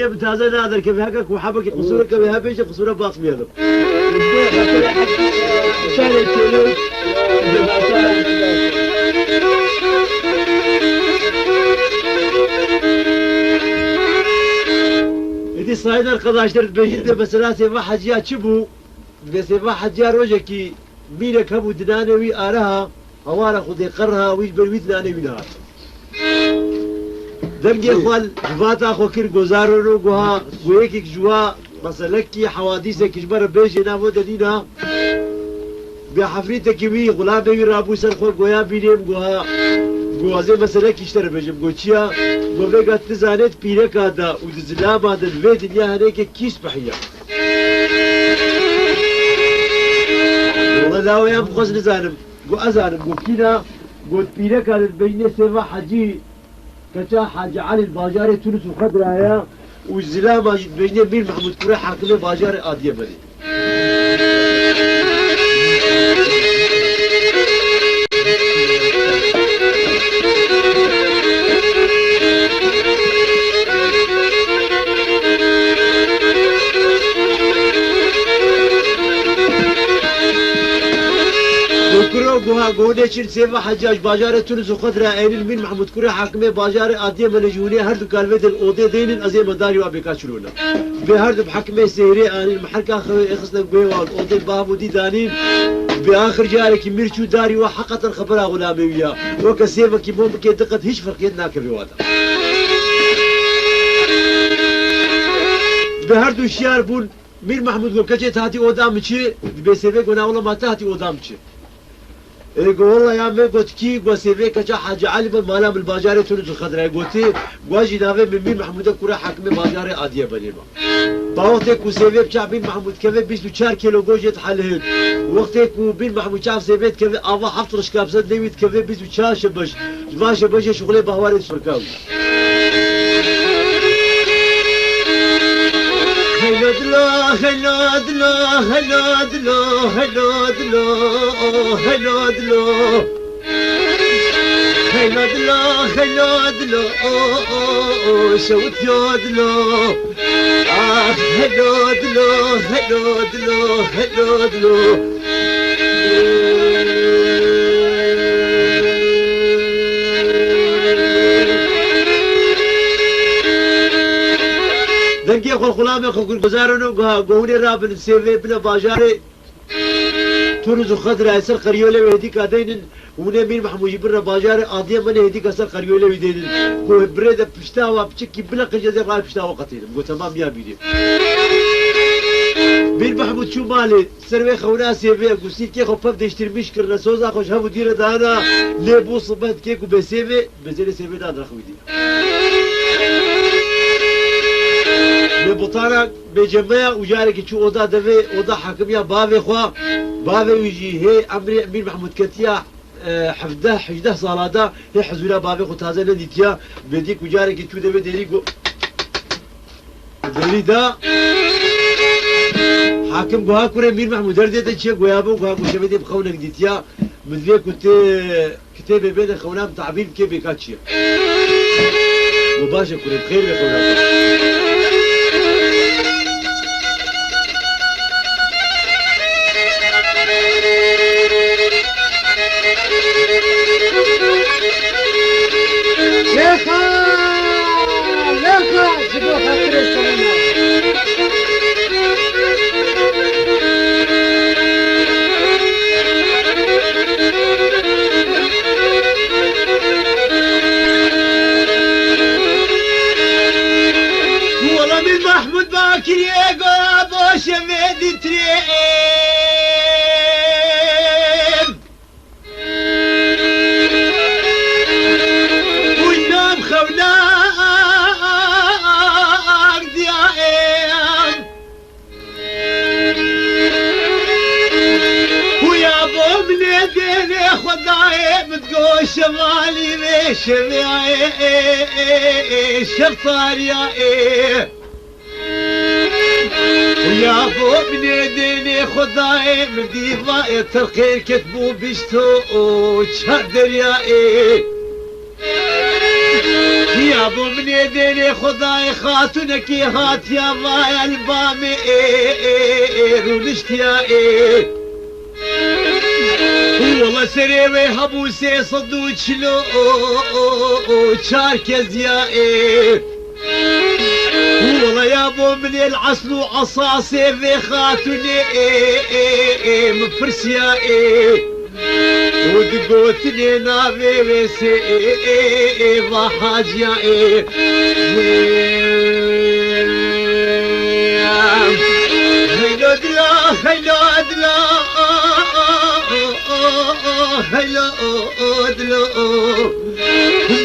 دنيا بتازه نادر كيف هكاك وحبك قصورة كيف هبيش قصورة باص ميلو إذا صايدر قضاشتر بيجي مثلا سيفا حجيا شبو بسيفا حجيا روجكي مينك هبو دنانوي آرها هوارا خذي قرها ويش بالويد دنانوي نهار دمجي خوال جواتا خو كير گزارونو گوها گويكي جوا مسلكي حوادثك جبر بيجي نامو ددينا بحفريتك وي غلامي رابو سر خو گويا بينيم گوها گوازه مسلكي اشتر بيجم گوچيا گوبيگا تزانت بيركا دا ودزلابا د الوي دنيا هنيك كيس بحيا والله لا ويام خوز نزانم گو ازانم گو كينا گو بيركا بين سيفا حجي كتا حاج علي الباجاري تونس وخضرايا والزلامة بين مين محمود كوري حاكم باجاري آدية بني گوها گونه چین سیف حجاج باجار تونس و خود را اینن من محمود کوری حاکم باجار آدیه ملجونی هر دو کلمه دل اوده دینن از مداری و بکا چلونا به هر دو حاکم سیری آنین محرکا خوی خصنا بیوان اوده بابودی دانین به آخر جاره کی مرچو داری و حقیقتا خبره غلامیه و کسیفه کی بوم کی دقت هیچ فرقیت نکردی وادا به هر دو شیار بون میر محمود گفت که تاتی اودام چی به سیفه گنا ولا ما تاتی اودام چی يقول والله يا مي قلت كي قوسيفي كجا حاج علي بالمالا بالباجاري تونس الخضراء قلتي قواجي نافي من مين محمود كورا حاكم باجاري آدية بنيما باوقتك وسيفي بشع بين محمود كفي 24 كيلو قوجة حلهن وقتك وبين محمود شاف سيفيت كفي أبا حفظ رشكابسات نويت كفي 24 شبش جوا شبش شغلي بهواري فركاوي هلادلا هلادلا هلادلا هلادلا هلادلا هلادلا هلادلا شوت يادلا هلادلا هلادلا هلادلا دنگی خو خلامه خو گزارونو گونی رابن سیوی بلا باجاره تونس خضر اثر قريوله وهدي كادين ونمين محمود بر باجار عاديه من هدي كسر قريوله ودين كو بريده بشتاوا بشكي بلا قجزه قال بشتاوا قتيل قلت تمام يا بيدي بين محمود شو مالي سروي خونا سيفي قصير كي خو فب دشترمش كرنا سوزا خوش هبو ديره دانا ليبو صبت كيكو بسيفي بزيل سيفي دان رخويدي بطارة بجماعة وجارك شو أوضاع دفي أوضاع حكمية بابي خوا بابي ويجي هي أمري أمير محمود كتيا حفده صالة هي حزولا بابي خو تازه نديتيا بديك وجارك شو دفي ديريكو دلي دا حاكم قوها كوري أمير محمود درديتا شيء قويابو قوها مشابهة بخونك ديتيا مدفي كتاب بين خونام تعبير كيف بكاتشيا وباشا كوري بخير بخونام شمالي بشمعي شفار يا ويا فوق من يديني خداي من ديفا الخير كتبوا بشتو شهدر يا يا ابو من يديني خداي خاتونك هات يا ماي البامي رونشت يا والله سريوي هبوسي صدوك لو شاركز يا والله يا ابو من العسل وعصاصي في خاتوني مفرس يا ودقوتني نافي بسي وحاج يا هيلو دلا هيلو دلا هيلو دلا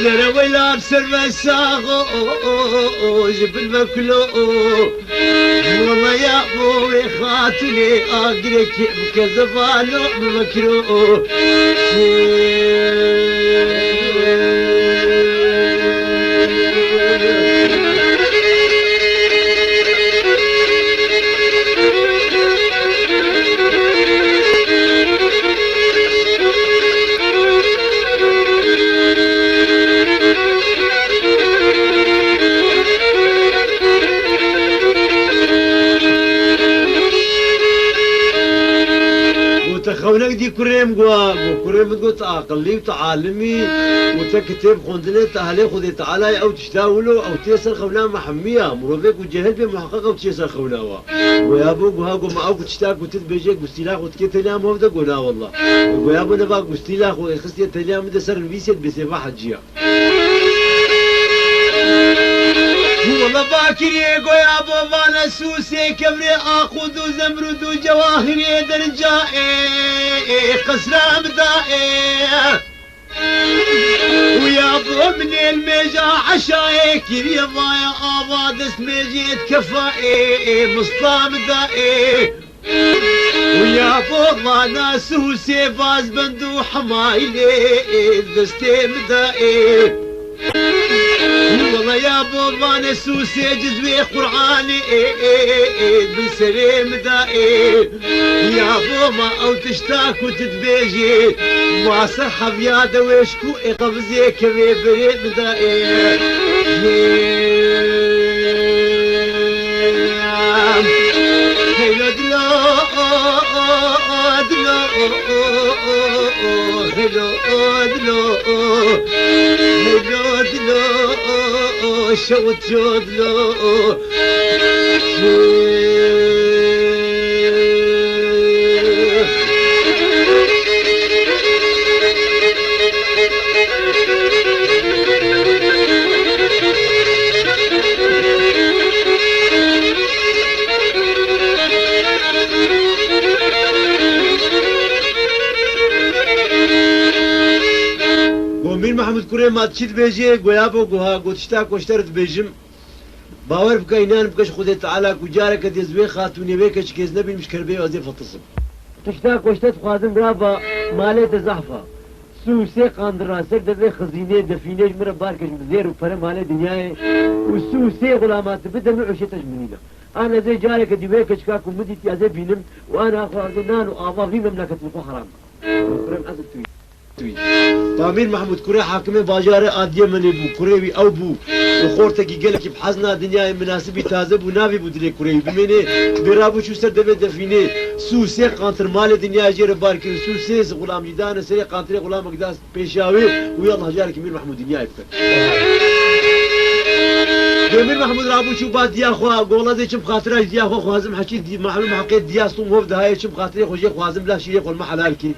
زرا ولا بسر مساغو جبل مكلو والله يا ابوي خاطني اقرك بكذبانو بمكرو خونك دي كريم قوا كريم قلت عقلي وتعالمي وتكتب خندلة أهلي خذي تعالى أو تشتاولو أو تيسر خونا محمية مروفيك وجهل بمحققة وتيسر خونا ويا أبو قها ما أو تشتاك وتتبجيك واستيلاخ وتكيت تلام وفدا قولا والله ويا أبو نباك واستيلاخ وخستي تلام دسر الفيسيت بسيفا حجية والله باكر يقو يا ابو فانا سوسي كبري اخذ زمرد وجواهري درجائي قسرام دائي ويا ابو من الميجا عشايك يضا يا اباد اسمي جيت كفائي مصطام دائي ويا ابو فانا سوسي فاز بندو حمايلي دستي مدائي والله يا ابو فانا سوسي جزوي قرعاني بن سليم دائي يا ابو ما او تشتاك وتتبيجي ما سحب يا دويشكو قبزي كبي بريد دائي هيلو دلو دلو هيلو دلو هيلو دلو شوت شودلو مين محمود كوري ما تشيد بيجي قويابو قوها قوتشتا كوشترت بيجم باور بكاينان بكش خذ تعالى كجارك دزوي خاتوني بيكش كيز نبي مش كربي وظيفه تصب تشتا كوشتت خادم رابا ماليه زحفه سوسي قاندراسك دبي خزينه دفينه مره باركش مزير وفرم ماليه دنياي وسوسي غلامات بدل عشت جمنينا انا زي جارك دبيكش كاكو مدي زي بينم وانا اخو نانو ابا في مملكه القحرام فرم ازل فامير محمود كوري حاكمي باجار اديه مني بو كوري او بو وخورتكي قالك بحزنا دنيا مناسبي تازه بو نافي بو دلي كوري بمني برابو شو سر دبي دفيني سوسي قانتر مال دنيا جير باركي سوسي غلام جدان سري قانتر غلام قداس بيشاوي ويلا جارك مير محمود دنيا يفك مير محمود رابو شو بعد ديا خو قولا زي شم خاطر ديا خو خوازم حكي دي معلوم حقيت ديا صوم هو ده هاي شم خاطر خوجي خوازم لا شي يقول ما حلالكي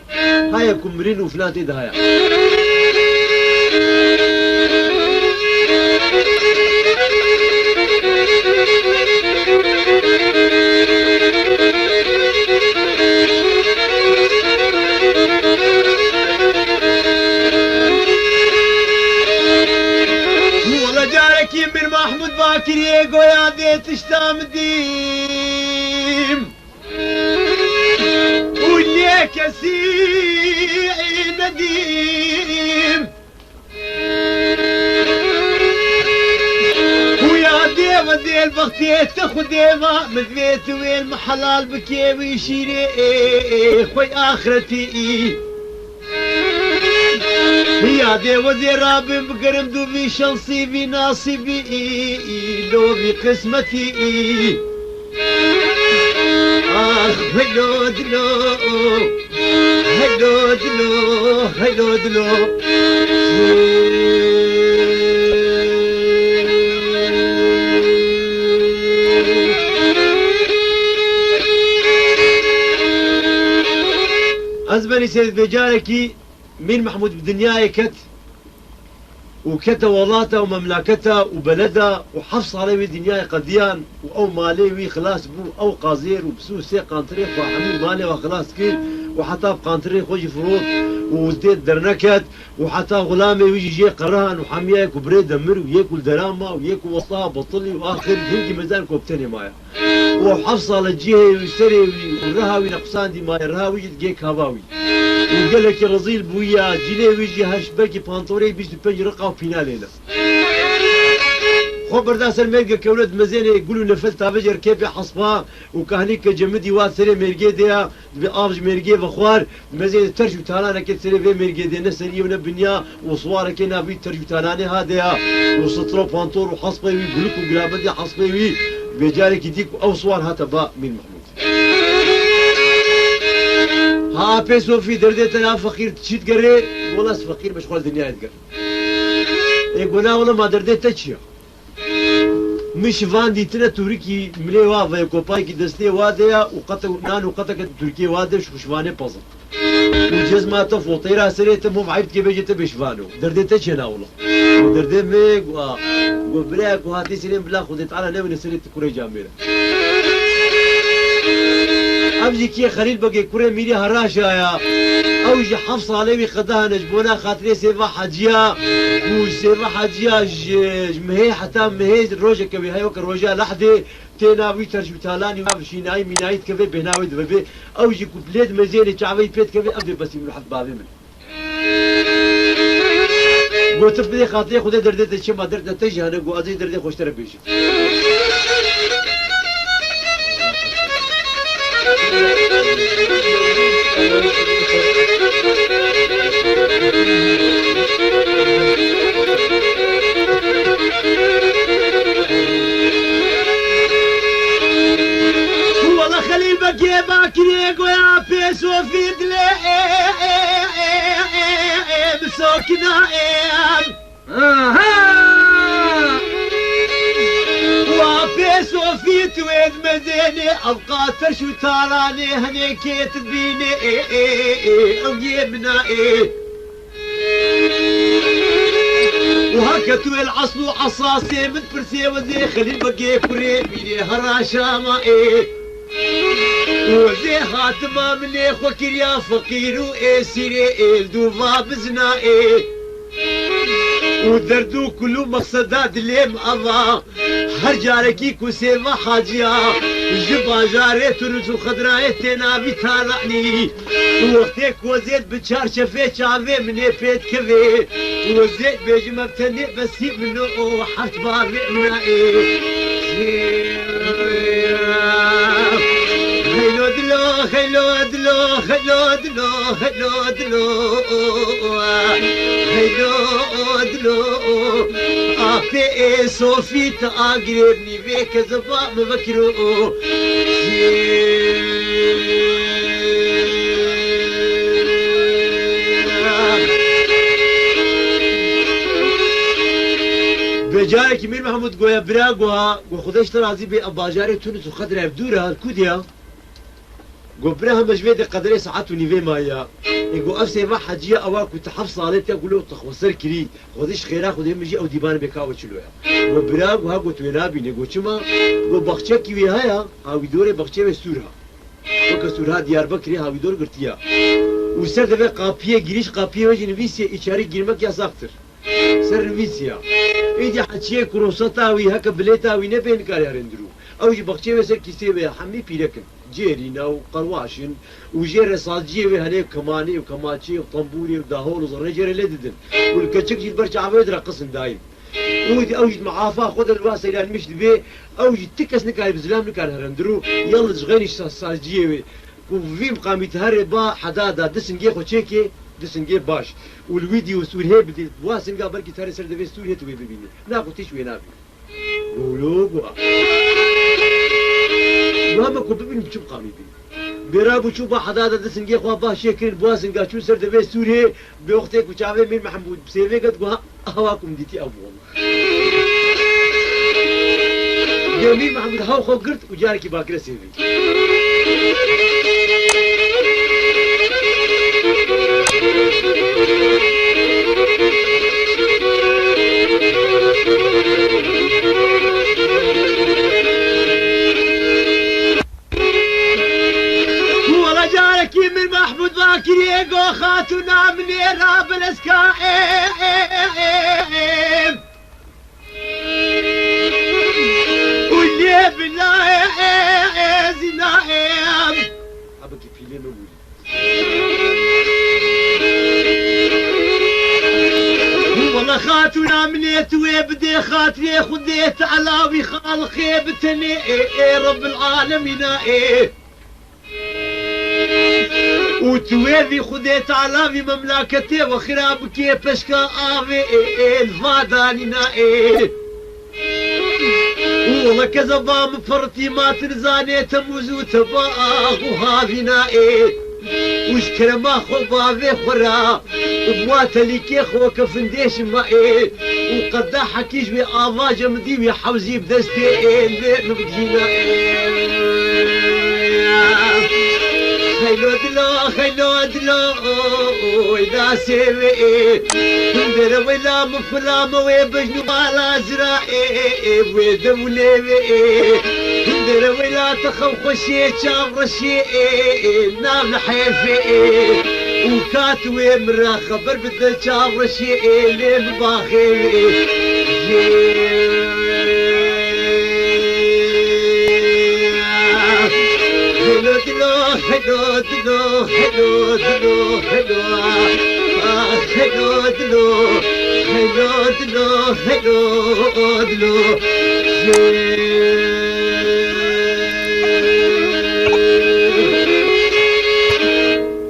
هاي كمرين وفلاتي ده هاي من محمود باكر يقو يا ديت اشتام ديم وليك سيعي نديم ويا ديما دي البختيت تاخد ديما من بيت وين محلال بكي ويشيري خوي اخرتي يا نادي وزيرابي بقرم دوبي شنصيبي ناصبي لو بقسمتي هلو دلو هلو دلو هلو دلو أزمني سيد بجاركي مين محمود بدنيا كت وكتا ولاتا ومملكتا وبلدا وحفص عليه دنيا قديان او مالي خلاص بو او قازير وبسو سي قانطريق وحميد مالي وخلاص كيل وحتى بقانطريق وجي فروض وزديت درنكت وحتى غلامي ويجي جي قران وحمياك وبريد دمر وياكل دراما وياكل وصلها بطلي واخر هنجي مازال كوبتني معايا وحفص على الجهه ويسري والرهاوي نقصان دي ماي الرهاوي جيك هواوي وقال لك رزيل بويا جيلي ويجي هاشباكي بانطوري بيش تبنج رقا وفينالينا خو برداس الميرقا كولد مزيني يقولوا نفل تابجر كيف حصبها وكهنيك جمدي واد سري ميرقا ديا بآبج ميرقا بخوار مزين ترجو تالانا كي سري في ميرقا ديا نسري ونبنيا وصوارا كي نابي ترجو تالاني هاديا وسطرو بانطور وحصبي ويقولك وقلابدي حصبي وي بيجارك يديك او صوار هاتا با من محمود ها بيسو في دردتنا فقير تشيت قري والله فقير مشغول دنيا يتقر يقولنا والله ما دردت تشيا مش فاندي تنا تركي ملي وافا كوباي كي دستي واديا وقتا نانو قتا تركي وادي شوشواني بازل وجزمة فوطيرة سريت مو عيبت كي بيجي تبشفانو دردت تشينا والله دردت ميك وبلاك وهاتي سنين بلا خذت على نبي سريت كوري جاميرة أبجي كي خليل بقي كوري ميري هراشا يا أوجي حفص عليوي خداها نجبونا خاطري سيفا حجيا وسيفا حجيا مهي حتى مهي روجا كبي هاي وكر روجا لحدي تيناوي ترجم تالاني وابشي ناي مينايت كبي بهناوي دبي أوجي كوبليد مزيني تعوي بيت كبي أبدي بس من حد بابي من قلت بدي خاطري خذي دردت الشيء ما درت تجي أنا قو أزي دردت خوش ترى بيجي والله خليل بقي باكريق ويا بيسو في دلي مسوكنا وبيسو في تويد مزيني ابقى ترشو تاراني هنيكي تبيني وجيبنا وهكا توي العصل عصاصي من برسي وزي خليل بقي كوري ميني هراشا ما وزي هاتما مني خوكر يا فقير سيري دوفا بزنا ودردو كلو مقصدات اللي مقضى هرجاركي كوسيفا حاجيا جبا جاري ترزو خضراء تنابي تالعني وقتك وزيد بشار شفي شافي مني بيت كفي وزيد بيجي مبتني بس منو حرت بابي منا هلو دلو هلو دلو هلو دلو هلو دلو هلو دلو أبي صوفي تأقربني بك زباء مبكرو بجارك مين محمود قويا براغوها وخدش ترازي بي أباجاري تونس وخدرها بدورها الكوديا قو براها مجميدة قدري ساعات ونيفي مايا يقو أفسي ما حجية أواك وتحفص عليك يقولوا تخوصر كري خدش خيرا خدهم مجي أو ديبان بكاوة شلوها قو براغوها قو توينابي نقو چما قو بخشا كيوي هايا هاوي دوري بخشا بسورها وكا سورها ديار بكري هاوي دور قرتيا وسر دبي قابية جريش قابية وجي نفيسيا إشاري جرمك يا ساقتر سر نفيسيا إيدي حجية كروساتاوي هكا بليتاوي نبين كاري هرندرو أوجي بخشا بسر كيسيبه حمي بيركن جيرينا وقرواشن وجير صاجيه وهنيك كماني وكماتشي وطنبوري وداهول وزرنجر لددن والكتشك جيت برجع عبيد رقصن دايم ودي اوجد معافاه خذ الواسه الى المشد بيه اوجد تكس نكاي بزلام نكال هرندرو يلا صغيري صاجيه وفي مقامي تهربا حدادا دسن جيخو تشيكي دسنگی باش والویدیو سوریه بدید واسنگا بلکی تاری سر دوی سوریه تو ببینی ناکو تیش وی نابی گولو گوا ماما کو ببین بچوب قامی بی برا بچوب حدادا دسنگی خواه باش یکرین واسنگا چون سر دوی سوریه به وقتی کچاوه میر محمود بسیوه قد گوها هواکم دیتی ابوام میر محمود هاو خو گرد و جارکی باکره سیوی جاركي من محمود باكر يقو خاتنا من راب الاسكائم واللي بالله زنائم ابكي في لي نقول والله خاتنا من يتوي بدي خاطري خديت علاوي خالقي بتني رب العالمين وتويذي خديت على في مملكتي وخرابك بشكا آفي الفادانينا والله كذا مفرتي ما تنزاني تموزو تباغ وهافينا وش كرما خو بافي خورا وبواتا ليكي خو كفنديش ما وقدا حكيش بي آفاجا مديوي حوزي بدستي اللي نبدينا خيلو دلو وإذا سيوي تندر ولا مفرام ويبجنو بالا زرائي ويدولي تندر ولا تخو خشي شام رشي نام لحيفي وكاتوي مرا خبر بدل شام رشي لين باخي hello dilo hello dilo hello hello dilo hello dilo hello dilo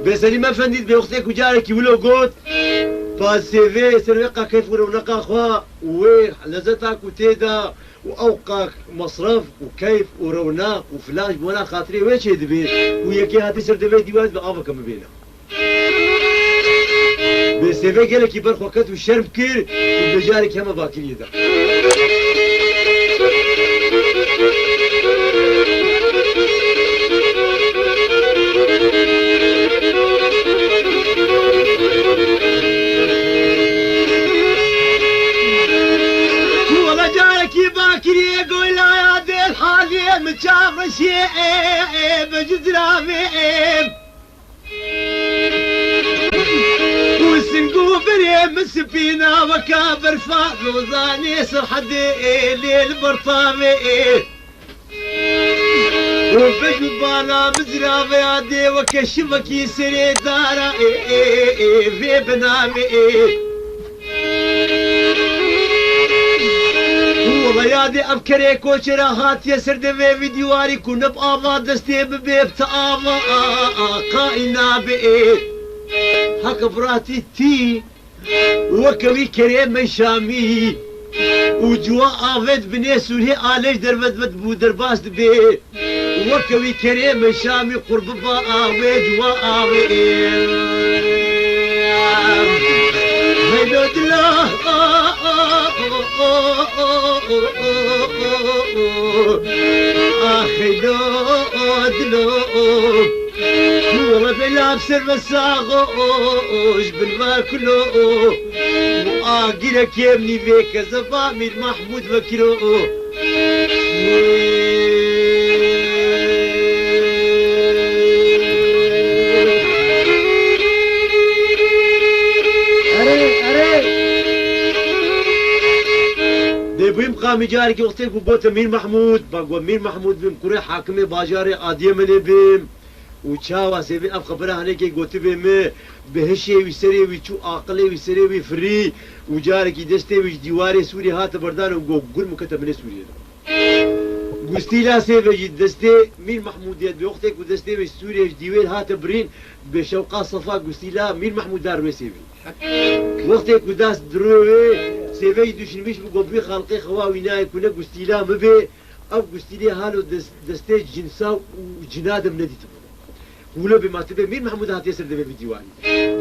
بس اللي ما فنديت بوقتك وجارك ولو قلت باسيفي سرقة كيف ورونقا اخوا ولزتك وتيدا واوقاك مصرف وكيف وروناق وفلاش بونا خاطري ويش يدبي وياكي هاتي سر دبي ديوات بقافة كم بينا بسيفي قالك يبرخ وقت والشرب كير وبجارك هما باكر يدا باكري يقول لا يا ذي الحالي متشاف شيء بجزرافي والسنقو بريم السفينة وكابر فاضوزاني سرحدي للبرطامي وبجبانا مزرافي عدي وكشفك يسري دارا في بنامي والله يادي افكري كوشرا هات يسر دمي فيديواري كنا بآفا دستي ببيبت آفا قائنا بإيه حق براتي تي وكوي كريم شامي وجوا آفد بني سوري آليش دربت بدبو درباس دبي وكوي كريم شامي قرب با آوي جوا آوي هيلو دلاه خيلو دلو والله بلا بسر مساغوش بالماكلو وآقلك يمني بيك زفامي محمود بكرو بیم قامی جاری که وقتی کو بوت میر محمود باگو میر محمود بیم کوره حاکم باجار عادیه ملی بیم و چاوا سیبی اف خبره هنه که گوتی بیم بهشی وی سری وی چو عقلی وی سری وی فری و جاری که دسته وی دیواری سوری هات بردان و گو گل مکتب من سوری گوستیلا سێڤێژی دەستێ میر محمودیت بێوەختێک و دەستێ بە سوورێژ دیوێت هاتە برین بێ شەوقا سەفا گوستیلا میر محمود داروێ سێڤی وەختێک و داست درۆوێ سێڤەی دوشنبیش بگۆ بێ خاڵقی خەواوی نایە کونە گوستیلا مبێ ئەو گوستیلێ هالۆ دەستێ جنسا و جنادم نەدیتم ولو بماتبه مين محمود هات يسر دبي بديواني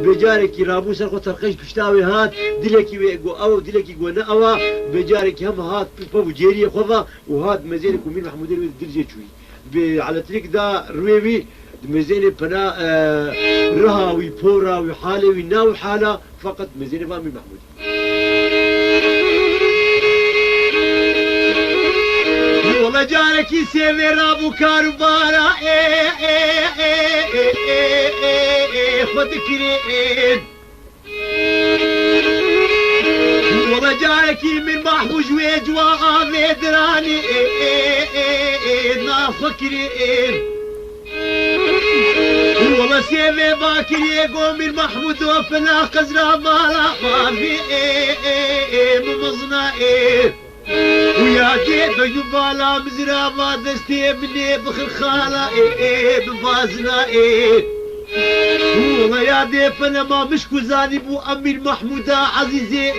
بجارك رابو سر خو ترخيش بشتاوي هات دلكي ويغو او دلكي غو ناوا بجارك هم هات بو جيري خوفا وهات مزينك ومين محمود درجه شوي على تريك دا رويوي مزينه بنا رهاوي بورا وحالي ناو حاله فقط مزينه مين محمود والله جارك يسير رابو كاربالا خذكرين والله جارك من محوج وجوا مدراني نافكرين والله سيفي باكر يقوم من محمود وفلا قزرا مالا ما في ممزنائين ويا جيت بجبالا مزرا ما دستي مني بخل خالا بفازنا والله يا ديفنا ما مشكو زاني بو امير محمود عزيزي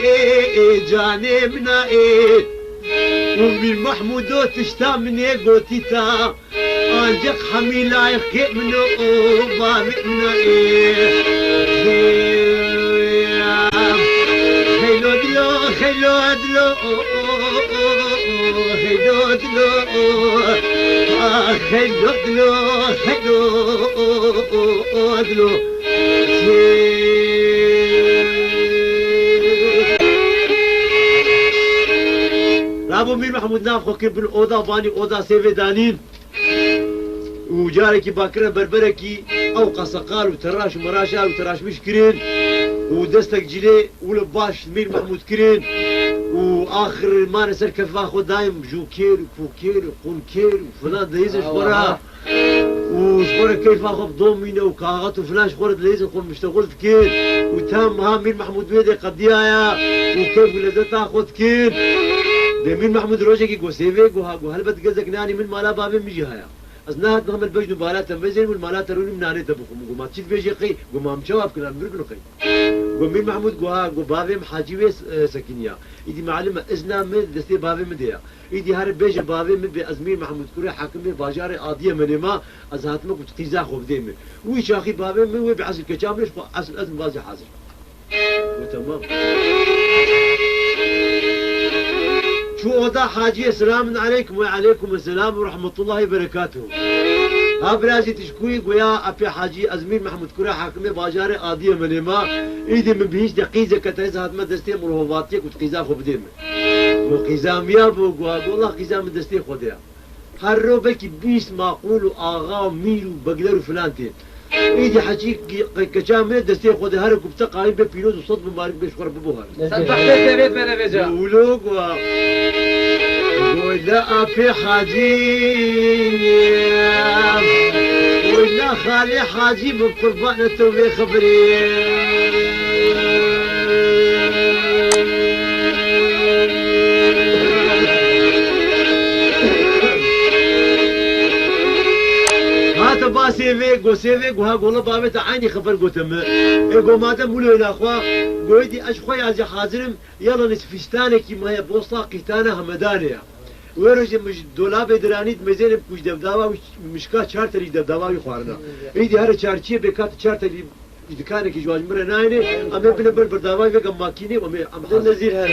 جاني منا امير محمود تشتا مني قوتيتا انجق حميلا يخيق منو ما منا خيلو دلو خيلو دلو خيلو دلو خيلو دلو خيلو دلو رابو مير محمود نافخو كيف بالأوضة باني أوضة سيفي دانين وجاركي باكرة بربركي أو قصقال وتراش ومراشا وتراش مشكرين ودستك جلي ولباش مير محمود كرين واخر ما نسر كفا خو دايم جوكير وفوكير وقنكير وفلان دايزش برا وشبورة كيف اخذ دومينو وكاغط وفلان شبورة دايزش خو مشتغل كير وتام ها مير محمود ويدي قضيايا وكيف ولازم تاخذ كير ده مير محمود روجكي جو سيفيك وها هلبت قزك ناني من مالا بابي مجي هيا أزناهت نعمل بجنو بالات مزين والمالات تروني من ناني تبخم وما تشيت بيجي قي وما مشواب كنا نبرقلو قي ومين محمود جوها جو بابي محاجيوي سكينيا إدي معلمة إزنا من دستي بابي مديا إدي هارب بيجي بابي من بأزمير محمود كوري حاكم باجاري قاضية منما أزهاتمك وتقيزا خوف ديمي ويش أخي بابي من وي بعسل كشام ليش عسل أزم بازي حاضر وتمام شو أوضاع حاجية سلام عليكم وعليكم السلام ورحمة الله وبركاته ها برازي تشكوي ويا أبي حاجي أزمير محمود كوري حاكمي باجاري قاضية منما إيدي من بهيش دقيزة كتايز هات ما دستي مرهوباتيك وتقيزا خوف ديمي وقيزام يابو والله قيزام دستي خوديا هرو بكي بيس معقول وآغا وميل وبقلر وفلانتين ايدي حاجيك كشامل دستي خود هرك وبتقايم ببيلوز وصوت مبارك بشكر ببوهر صدقت بيت بنا بيجا ولوق ولا في حاجي ولا خالي حاجي بقربانة توبي خبري هات با سيفي وها قولا بابي تعاني خبر قوتم ايقو ماتا مولو الاخوا قويدي اش خوي عزي حاضرم يلا نسفستانك ما هي بوسطا قيتانا همدانيا ويروج مش دولاب درانيت مزين بكوش دبداوا مشكا چارتري دبداوا يخوارنا ايدي هر چارچي بكات چارتري دكانك جواج مره ناينه اما بلا برداوا وگا ماكينه وما ام نزير هر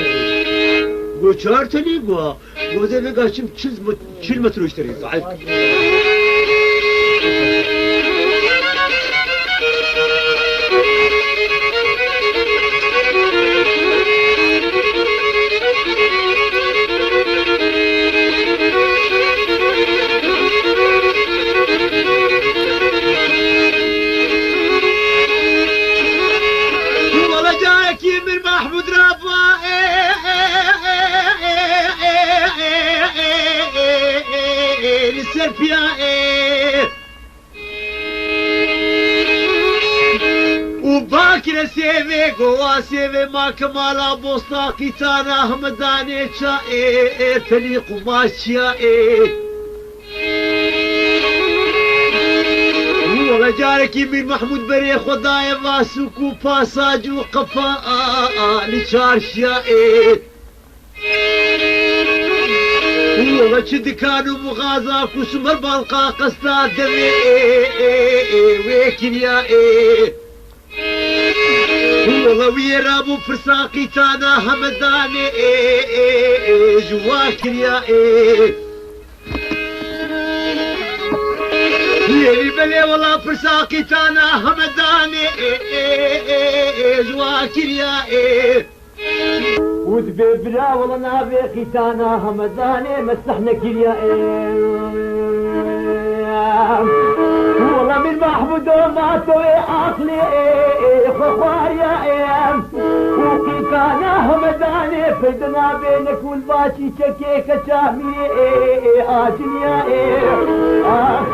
گو چارتري گو زي وگا چم 40 متر اشتري ضعيف من محمود رافا للسربيا وباكر سيفي قوا سيفي ما كمالا بوسطا قيتانا همداني تشا تليق ماشيا والله جارك يمين محمود بري خدايا باسوك وباساج وقفاء لشارشيائي والله شد كانوا مغازاك وسمر بالقا قصدا دمي ويكريائي والله ويرابو فرساقي تانا همداني جواكريائي يلي بلي والله فرساقي تانا همداني جواكريائي وذبيبنا والله نابي تانا همداني مسحنا كريائي والله من محمود وما توي عقلي خخوار يا ايام وكي كان همداني فدنا بينك والباشي شكيك شامي آجل يا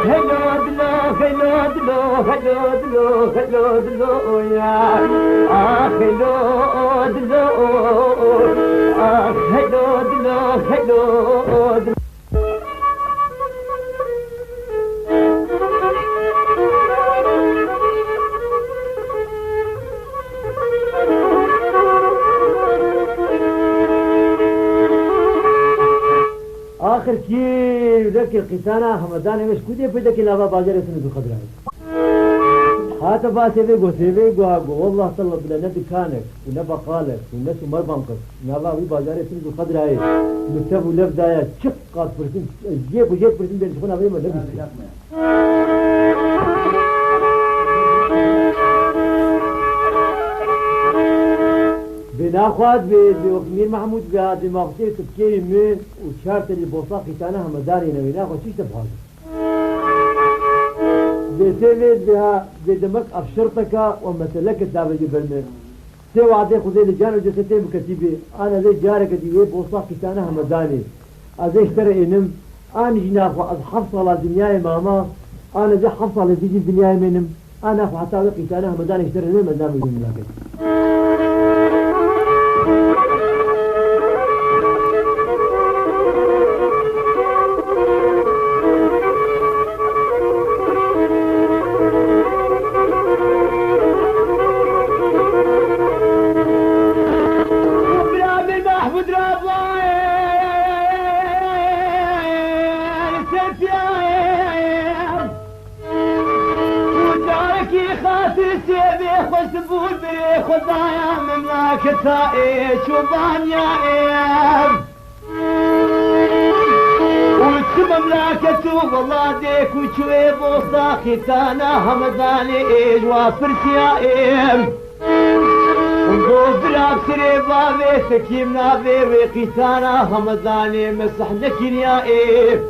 هلو دلو هلو دلو هلو دلو هلو دلو يا هلو دلو هلو دلو هلو دلو آخر كي ذاك القسانة همداني مش كودي بدك لابا باجر يسند الخضراء حتى باسيبي غوسيبي غو والله طلب لنا دكانك ونبا قالك والناس ما بنقص نبا وي باجر يسند الخضراء مكتب لبداية شق قاد فرسين جيب وجيب فرسين بين شخونا بيما لبس بناخذ بمير محمود بهذه المغسيل تبكي من وشارت اللي بوصاق تانا همداني نبي ناخذ شيء تبغى بسبب بها بدمك ابشرتك ومثلك الدابة جبرنا سوى عدي خذي لجان وجستين بكتيبي انا زي جارك دي بوصاق تانا همداني ازي اشتري انم انا جناخذ حفصة على الدنيا ماما انا زي حفصة على تيجي الدنيا منم انا اخذ حتى وقت تانا همداني اشتري لي مدام يجون لك خدايا مملكتها شوبان يا ايام وش مملكته والله ديك وشوي بوصاخي تانا همداني ايج وافرت يا ايام ونقوبرا بسري بابي سكيمنا بيوي قيتانا همداني مسحنك يا ايام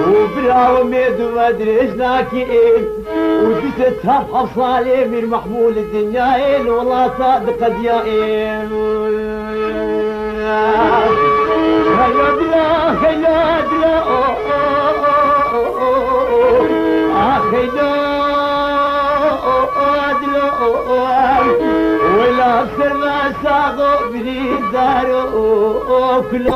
وبلا وميد ومدري اشناكي ايه وتستهب حصالي من محمول الدنيا ايه والله صادق ديائي هيا دلا هيا دلا هيا دلا ولا اكثر ما ساقو بني دارو كله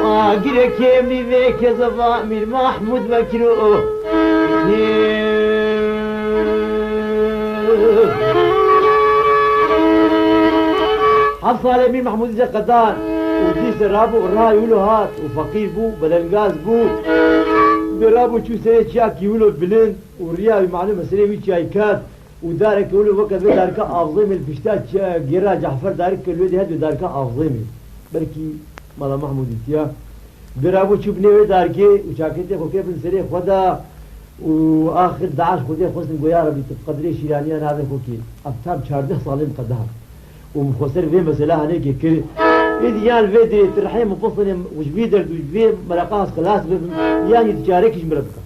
آقر كيمني ذيك زفا من محمود مكروه حصل من محمود زي قدان وديس رابو راي ولو هات وفقير بو بلنقاز بو برابو شو سيد شاكي ولو بلند ورياوي معلومة سليمي شايكات ودارك ولو وقت دارك أفضيم البشتات جيرا جعفر دارك الودي هدو دارك أفضيمي بركي مالا محمود انتيا برابو شو بنيوي داركي وشاكيتي خو كيف نسري خدا واخر دعاش خدي خصن يا ربي تقدري شيرانيا هذا خوكي ابتاب 14 صالين قدها ومخسر في مسألة هنيك كل إديان فيدري ترحيم مفصل وش بيدر وش بي مراقاس خلاص يعني تشاركش مربكه